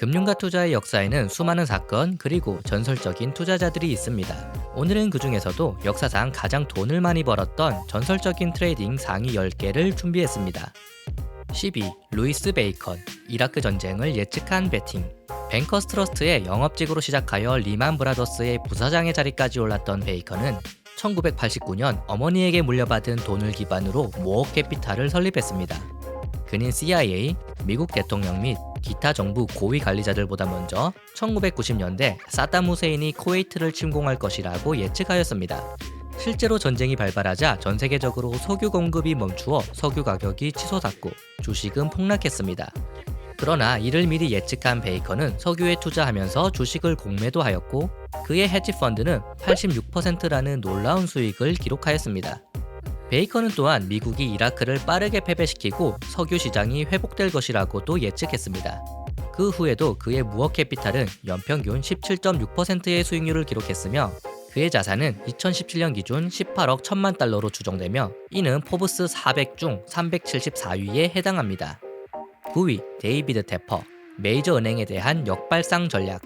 금융과 투자의 역사에는 수많은 사건 그리고 전설적인 투자자들이 있습니다. 오늘은 그 중에서도 역사상 가장 돈을 많이 벌었던 전설적인 트레이딩 상위 10개를 준비했습니다. 12. 루이스 베이컨, 이라크 전쟁을 예측한 베팅. 뱅커스 트러스트의 영업직으로 시작하여 리만 브라더스의 부사장의 자리까지 올랐던 베이컨은 1989년 어머니에게 물려받은 돈을 기반으로 모어 캐피탈을 설립했습니다. 그는 CIA, 미국 대통령 및 기타 정부 고위 관리자들보다 먼저 1990년대 사담 후세인이 쿠웨이트를 침공할 것이라고 예측하였습니다. 실제로 전쟁이 발발하자 전 세계적으로 석유 공급이 멈추어 석유 가격이 치솟았고 주식은 폭락했습니다. 그러나 이를 미리 예측한 베이컨은 석유에 투자하면서 주식을 공매도 하였고 그의 헤지 펀드는 86%라는 놀라운 수익을 기록하였습니다. 베이컨은 또한 미국이 이라크를 빠르게 패배시키고 석유 시장이 회복될 것이라고도 예측했습니다. 그 후에도 그의 무어 캐피탈은 연평균 17.6%의 수익률을 기록했으며 그의 자산은 2017년 기준 18억 1천만 달러로 추정되며 이는 포브스 400 중 374위에 해당합니다. 9위 데이비드 테퍼, 메이저 은행에 대한 역발상 전략.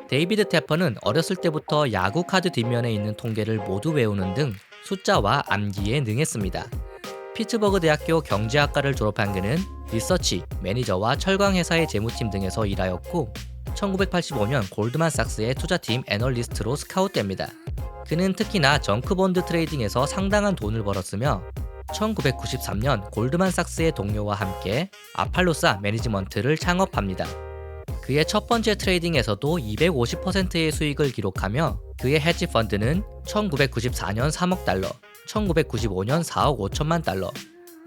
데이비드 테퍼는 어렸을 때부터 야구 카드 뒷면에 있는 통계를 모두 외우는 등 숫자와 암기에 능했습니다. 피츠버그 대학교 경제학과를 졸업한 그는 리서치, 매니저와 철강회사의 재무팀 등에서 일하였고 1985년 골드만삭스의 투자팀 애널리스트로 스카웃됩니다. 그는 특히나 정크본드 트레이딩에서 상당한 돈을 벌었으며 1993년 골드만삭스의 동료와 함께 아팔로사 매니지먼트를 창업합니다. 그의 첫 번째 트레이딩에서도 250%의 수익을 기록하며 그의 헤지 펀드는 1994년 3억 달러, 1995년 4억 5천만 달러,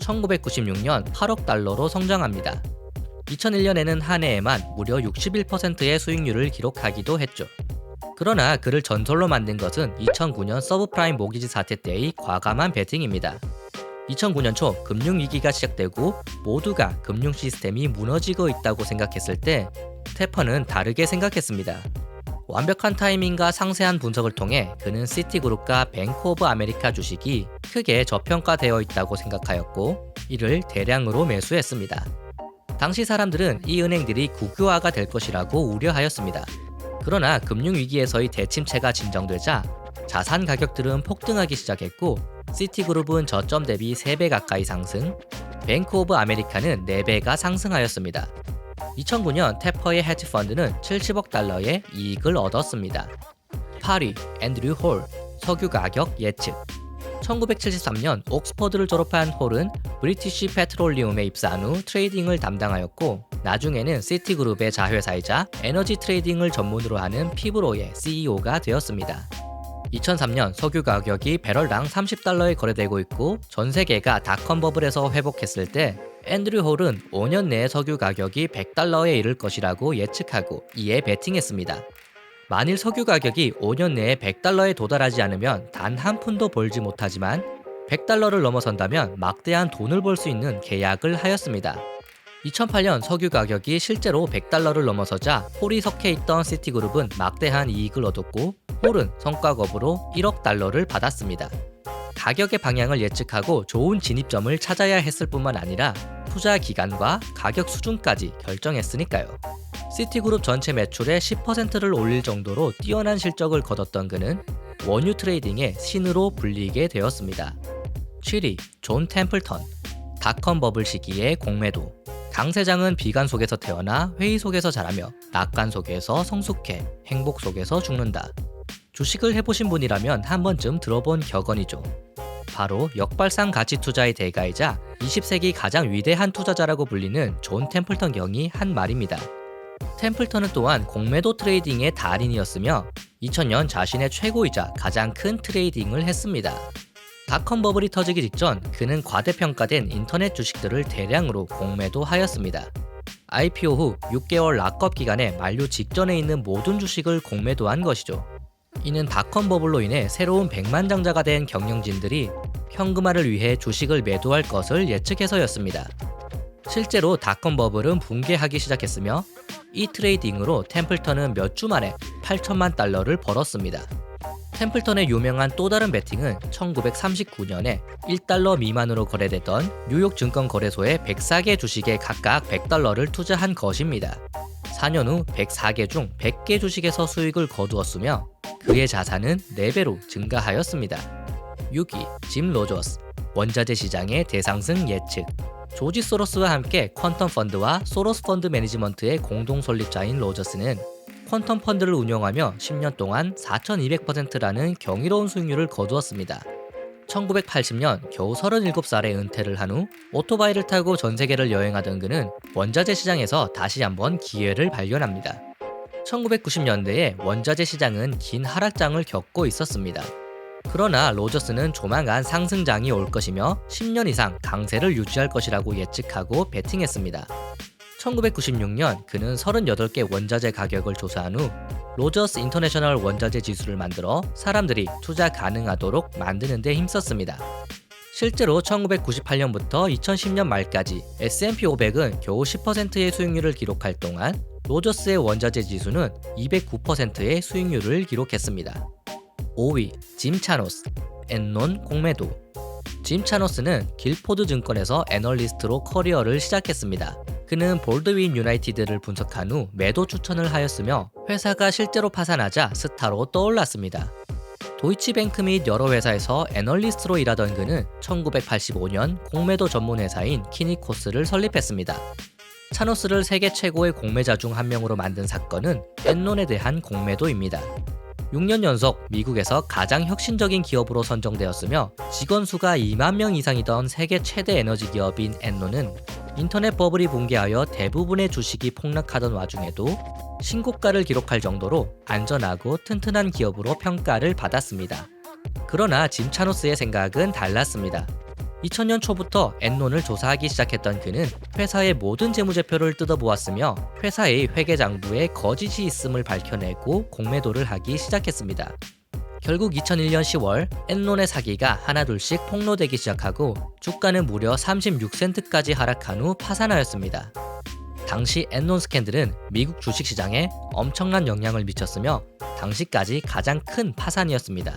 1996년 8억 달러로 성장합니다. 2001년에는 한 해에만 무려 61%의 수익률을 기록하기도 했죠. 그러나 그를 전설로 만든 것은 2009년 서브프라임 모기지 사태 때의 과감한 베팅입니다. 2009년 초 금융위기가 시작되고 모두가 금융 시스템이 무너지고 있다고 생각했을 때 테퍼는 다르게 생각했습니다. 완벽한 타이밍과 상세한 분석을 통해 그는 시티그룹과 뱅크 오브 아메리카 주식이 크게 저평가되어 있다고 생각하였고 이를 대량으로 매수했습니다. 당시 사람들은 이 은행들이 국유화가 될 것이라고 우려하였습니다. 그러나 금융위기에서의 대침체가 진정되자 자산 가격들은 폭등하기 시작했고 시티그룹은 저점 대비 3배 가까이 상승, 뱅크 오브 아메리카는 4배가 상승하였습니다. 2009년 테퍼의 헤지 펀드는 70억 달러의 이익을 얻었습니다. 8위 앤드류 홀, 석유 가격 예측. 1973년 옥스퍼드를 졸업한 홀은 브리티시 페트롤리움에 입사한 후 트레이딩을 담당하였고 나중에는 시티그룹의 자회사이자 에너지 트레이딩을 전문으로 하는 피브로의 CEO가 되었습니다. 2003년 석유 가격이 배럴당 30달러에 거래되고 있고 전 세계가 닷컴 버블에서 회복했을 때 앤드류 홀은 5년 내에 석유 가격이 100달러에 이를 것이라고 예측하고 이에 베팅했습니다. 만일 석유 가격이 5년 내에 100달러에 도달하지 않으면 단 한 푼도 벌지 못하지만 100달러를 넘어선다면 막대한 돈을 벌 수 있는 계약을 하였습니다. 2008년 석유 가격이 실제로 100달러를 넘어서자 홀이 속해 있던 시티그룹은 막대한 이익을 얻었고 홀은 성과급으로 1억 달러를 받았습니다. 가격의 방향을 예측하고 좋은 진입점을 찾아야 했을 뿐만 아니라 투자 기간과 가격 수준까지 결정했으니까요. 시티그룹 전체 매출의 10%를 올릴 정도로 뛰어난 실적을 거뒀던 그는 원유 트레이딩의 신으로 불리게 되었습니다. 7위 존 템플턴, 닷컴 버블 시기의 공매도. 강 세장은 비관 속에서 태어나 회의 속에서 자라며 낙관 속에서 성숙해 행복 속에서 죽는다. 주식을 해보신 분이라면 한 번쯤 들어본 격언이죠. 바로 역발상 가치 투자의 대가이자 20세기 가장 위대한 투자자라고 불리는 존 템플턴 경이 한 말입니다. 템플턴은 또한 공매도 트레이딩의 달인이었으며 2000년 자신의 최고이자 가장 큰 트레이딩을 했습니다. 닷컴 버블이 터지기 직전 그는 과대평가된 인터넷 주식들을 대량으로 공매도 하였습니다. IPO 후 6개월 락업 기간에 만료 직전에 있는 모든 주식을 공매도한 것이죠. 이는 닷컴 버블로 인해 새로운 백만장자가 된 경영진들이 현금화를 위해 주식을 매도할 것을 예측해서였습니다. 실제로 닷컴 버블은 붕괴하기 시작했으며 이 트레이딩으로 템플턴은 몇 주 만에 8천만 달러를 벌었습니다. 템플턴의 유명한 또 다른 베팅은 1939년에 1달러 미만으로 거래되던 뉴욕 증권거래소의 104개 주식에 각각 100달러를 투자한 것입니다. 4년 후 104개 중 100개 주식에서 수익을 거두었으며 그의 자산은 4배로 증가하였습니다. 6위, 짐 로저스. 원자재 시장의 대상승 예측. 조지 소로스와 함께 퀀텀 펀드와 소로스 펀드 매니지먼트의 공동 설립자인 로저스는 퀀텀 펀드를 운영하며 10년 동안 4200%라는 경이로운 수익률을 거두었습니다. 1980년 겨우 37살에 은퇴를 한 후 오토바이를 타고 전 세계를 여행하던 그는 원자재 시장에서 다시 한번 기회를 발견합니다. 1990년대에 원자재 시장은 긴 하락장을 겪고 있었습니다. 그러나 로저스는 조만간 상승장이 올 것이며 10년 이상 강세를 유지할 것이라고 예측하고 베팅했습니다. 1996년 그는 38개 원자재 가격을 조사한 후 로저스 인터내셔널 원자재 지수를 만들어 사람들이 투자 가능하도록 만드는 데 힘썼습니다. 실제로 1998년부터 2010년 말까지 S&P 500은 겨우 10%의 수익률을 기록할 동안 로저스의 원자재 지수는 209%의 수익률을 기록했습니다. 5위, 짐 차노스. 엔논 공매도. 짐 차노스는 길포드 증권에서 애널리스트로 커리어를 시작했습니다. 그는 볼드윈 유나이티드를 분석한 후 매도 추천을 하였으며 회사가 실제로 파산하자 스타로 떠올랐습니다. 도이치뱅크 및 여러 회사에서 애널리스트로 일하던 그는 1985년 공매도 전문 회사인 키니코스를 설립했습니다. 차노스를 세계 최고의 공매자 중 한 명으로 만든 사건은 엔논에 대한 공매도입니다. 6년 연속 미국에서 가장 혁신적인 기업으로 선정되었으며 직원 수가 2만 명 이상이던 세계 최대 에너지 기업인 엔논은 인터넷 버블이 붕괴하여 대부분의 주식이 폭락하던 와중에도 신고가를 기록할 정도로 안전하고 튼튼한 기업으로 평가를 받았습니다. 그러나 짐 차노스의 생각은 달랐습니다. 2000년 초부터 엔논을 조사하기 시작했던 그는 회사의 모든 재무제표를 뜯어보았으며 회사의 회계장부에 거짓이 있음을 밝혀내고 공매도를 하기 시작했습니다. 결국 2001년 10월 엔논의 사기가 하나둘씩 폭로되기 시작하고 주가는 무려 36센트까지 하락한 후 파산하였습니다. 당시 엔논 스캔들은 미국 주식시장에 엄청난 영향을 미쳤으며 당시까지 가장 큰 파산이었습니다.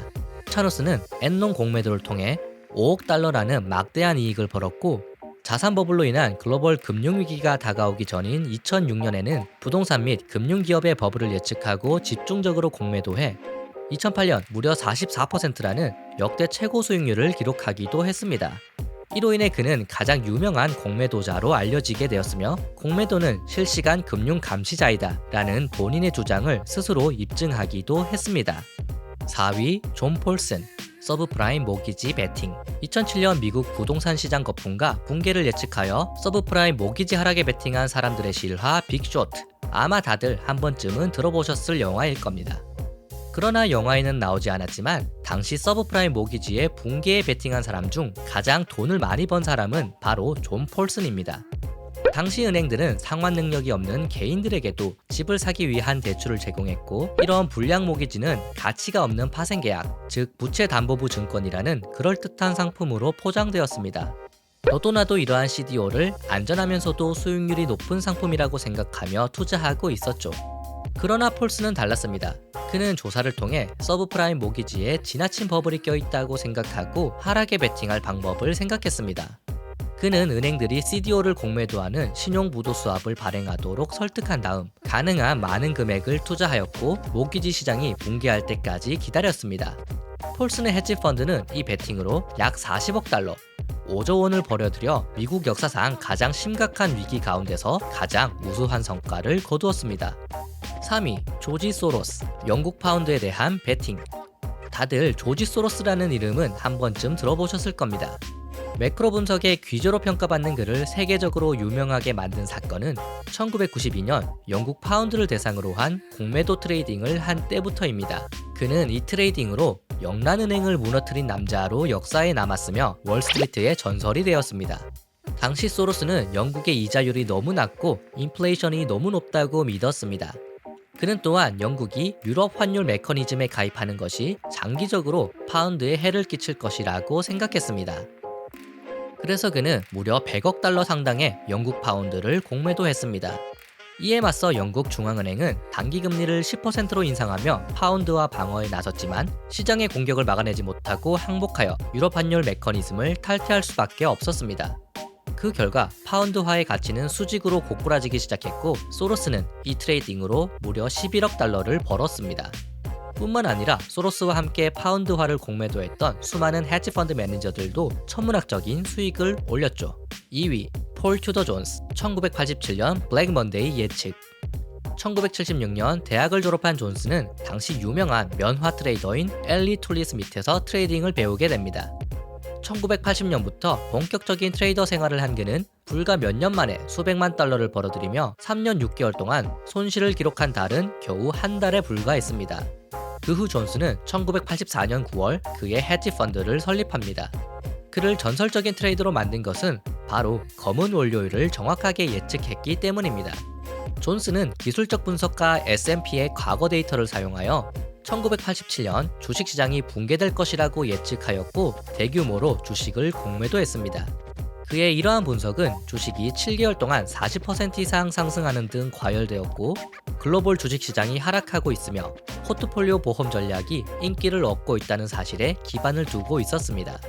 차노스는 엔논 공매도를 통해 5억 달러라는 막대한 이익을 벌었고 자산 버블로 인한 글로벌 금융위기가 다가오기 전인 2006년에는 부동산 및 금융기업의 버블을 예측하고 집중적으로 공매도해 2008년 무려 44%라는 역대 최고 수익률을 기록하기도 했습니다. 이로 인해 그는 가장 유명한 공매도자로 알려지게 되었으며 공매도는 실시간 금융 감시자이다 라는 본인의 주장을 스스로 입증하기도 했습니다. 4위, 존 폴슨. 서브프라임 모기지 베팅. 2007년 미국 부동산 시장 거품과 붕괴를 예측하여 서브프라임 모기지 하락에 베팅한 사람들의 실화 빅쇼트. 아마 다들 한 번쯤은 들어보셨을 영화일 겁니다. 그러나 영화에는 나오지 않았지만 당시 서브프라임 모기지의 붕괴에 베팅한 사람 중 가장 돈을 많이 번 사람은 바로 존 폴슨입니다. 당시 은행들은 상환 능력이 없는 개인들에게도 집을 사기 위한 대출을 제공했고 이러한 불량 모기지는 가치가 없는 파생계약, 즉 부채담보부 증권이라는 그럴듯한 상품으로 포장되었습니다. 너도 나도 이러한 CDO를 안전하면서도 수익률이 높은 상품이라고 생각하며 투자하고 있었죠. 그러나 폴슨은 달랐습니다. 그는 조사를 통해 서브프라임 모기지에 지나친 버블이 껴있다고 생각하고 하락에 베팅할 방법을 생각했습니다. 그는 은행들이 CDO를 공매도하는 신용부도 수합을 발행하도록 설득한 다음 가능한 많은 금액을 투자하였고 모기지 시장이 붕괴할 때까지 기다렸습니다. 폴슨의 헤지펀드는 이 베팅으로 약 40억 달러, 5조 원을 벌여들여 미국 역사상 가장 심각한 위기 가운데서 가장 우수한 성과를 거두었습니다. 3위, 조지 소로스. 영국 파운드에 대한 베팅. 다들 조지 소로스라는 이름은 한 번쯤 들어보셨을 겁니다. 매크로 분석의 귀재로 평가받는 그를 세계적으로 유명하게 만든 사건은 1992년 영국 파운드를 대상으로 한 공매도 트레이딩을 한 때부터입니다. 그는 이 트레이딩으로 영란은행을 무너뜨린 남자로 역사에 남았으며 월스트리트의 전설이 되었습니다. 당시 소로스는 영국의 이자율이 너무 낮고 인플레이션이 너무 높다고 믿었습니다. 그는 또한 영국이 유럽 환율 메커니즘에 가입하는 것이 장기적으로 파운드에 해를 끼칠 것이라고 생각했습니다. 그래서 그는 무려 100억 달러 상당의 영국 파운드를 공매도했습니다. 이에 맞서 영국 중앙은행은 단기 금리를 10%로 인상하며 파운드화 방어에 나섰지만 시장의 공격을 막아내지 못하고 항복하여 유럽 환율 메커니즘을 탈퇴할 수밖에 없었습니다. 그 결과 파운드화의 가치는 수직으로 고꾸라지기 시작했고 소로스는 이 트레이딩으로 무려 11억 달러를 벌었습니다. 뿐만 아니라 소로스와 함께 파운드화를 공매도했던 수많은 헤지펀드 매니저들도 천문학적인 수익을 올렸죠. 2위 폴 튜더 존스 1987년 블랙 먼데이 예측. 1976년 대학을 졸업한 존스는 당시 유명한 면화 트레이더인 엘리 툴리스 밑에서 트레이딩을 배우게 됩니다. 1980년부터 본격적인 트레이더 생활을 한 그는 불과 몇 년 만에 수백만 달러를 벌어들이며 3년 6개월 동안 손실을 기록한 달은 겨우 한 달에 불과했습니다. 그 후 존스는 1984년 9월 그의 헤지 펀드를 설립합니다. 그를 전설적인 트레이더로 만든 것은 바로 검은 원료율을 정확하게 예측했기 때문입니다. 존스는 기술적 분석과 S&P의 과거 데이터를 사용하여 1987년 주식시장이 붕괴될 것이라고 예측하였고 대규모로 주식을 공매도했습니다. 그의 이러한 분석은 주식이 7개월 동안 40% 이상 상승하는 등 과열되었고 글로벌 주식시장이 하락하고 있으며 포트폴리오 보험 전략이 인기를 얻고 있다는 사실에 기반을 두고 있었습니다.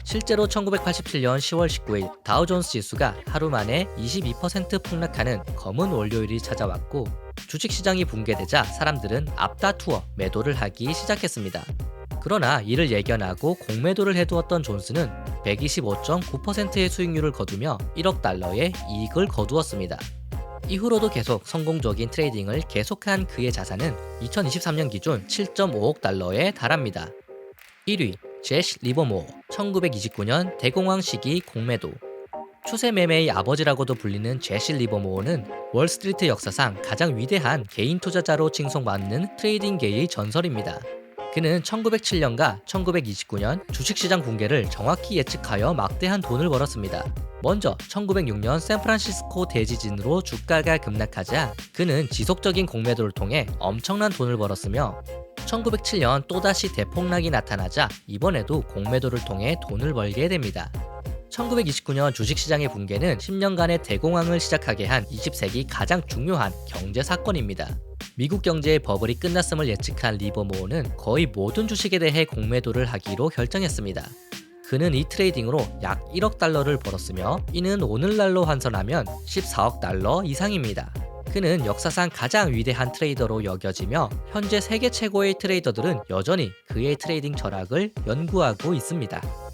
실제로 1987년 10월 19일 다우존스 지수가 하루 만에 22% 폭락하는 검은 월요일이 찾아왔고 주식시장이 붕괴되자 사람들은 앞다투어 매도를 하기 시작했습니다. 그러나 이를 예견하고 공매도를 해두었던 존스는 125.9%의 수익률을 거두며 1억 달러의 이익을 거두었습니다. 이후로도 계속 성공적인 트레이딩을 계속한 그의 자산은 2023년 기준 7.5억 달러에 달합니다. 1위 제시 리버모어 1929년 대공황 시기 공매도. 추세 매매의 아버지라고도 불리는 제시 리버모어는 월스트리트 역사상 가장 위대한 개인 투자자로 칭송받는 트레이딩계의 전설입니다. 그는 1907년과 1929년 주식시장 붕괴를 정확히 예측하여 막대한 돈을 벌었습니다. 먼저 1906년 샌프란시스코 대지진으로 주가가 급락하자 그는 지속적인 공매도를 통해 엄청난 돈을 벌었으며 1907년 또다시 대폭락이 나타나자 이번에도 공매도를 통해 돈을 벌게 됩니다. 1929년 주식시장의 붕괴는 10년간의 대공황을 시작하게 한 20세기 가장 중요한 경제 사건입니다. 미국 경제의 버블이 끝났음을 예측한 리버모어는 거의 모든 주식에 대해 공매도를 하기로 결정했습니다. 그는 이 트레이딩으로 약 1억 달러를 벌었으며 이는 오늘날로 환산하면 14억 달러 이상입니다. 그는 역사상 가장 위대한 트레이더로 여겨지며 현재 세계 최고의 트레이더들은 여전히 그의 트레이딩 철학을 연구하고 있습니다.